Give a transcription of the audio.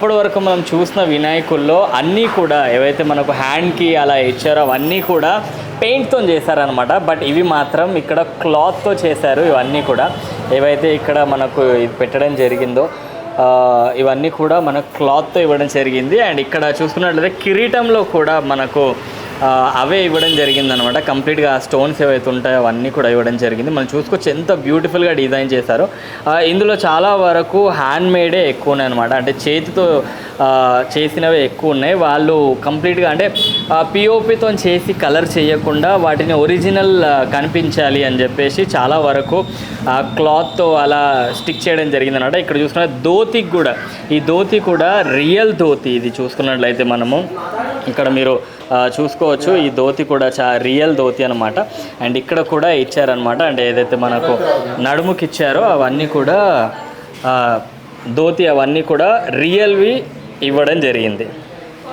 ఇప్పటి వరకు మనం చూసిన వినాయకుల్లో అన్నీ కూడా ఏవైతే మనకు హ్యాండ్కి అలా ఇచ్చారో అవన్నీ కూడా పెయింట్తో చేశారనమాట. బట్ ఇవి మాత్రం ఇక్కడ క్లాత్తో చేశారు. ఇవన్నీ కూడా ఏవైతే ఇక్కడ మనకు ఇది పెట్టడం జరిగిందో ఇవన్నీ కూడా మనకు క్లాత్తో ఇవ్వడం జరిగింది. అండ్ ఇక్కడ చూసుకున్నట్లయితే కిరీటంలో కూడా మనకు అవే ఇవ్వడం జరిగిందనమాట. కంప్లీట్గా ఆ స్టోన్స్ ఏవైతే ఉంటాయో అవన్నీ కూడా ఇవ్వడం జరిగింది. మనం చూసుకోవచ్చు ఎంత బ్యూటిఫుల్గా డిజైన్ చేశారో. ఇందులో చాలా వరకు హ్యాండ్ మేడే ఎక్కువ ఉన్నాయి అనమాట. అంటే చేతితో చేసినవే ఎక్కువ ఉన్నాయి. వాళ్ళు కంప్లీట్గా అంటే పిఓపితో చేసి కలర్ చేయకుండా వాటిని ఒరిజినల్ కనిపించాలి అని చెప్పేసి చాలా వరకు క్లాత్తో అలా స్టిక్ చేయడం జరిగిందనమాట. ఇక్కడ చూసుకున్న ధోతికి కూడా ఈ ధోతి కూడా రియల్ ధోతి. ఇది చూసుకున్నట్లయితే మనము ఇక్కడ మీరు చూసుకోవచ్చు. ఈ ధోతి కూడా రియల్ ధోతి అనమాట. అండ్ ఇక్కడ కూడా ఇచ్చారనమాట. అంటే ఏదైతే మనకు నడుముకి ఇచ్చారో అవన్నీ కూడా ధోతి అవన్నీ కూడా రియల్వి ఇవ్వడం జరిగింది.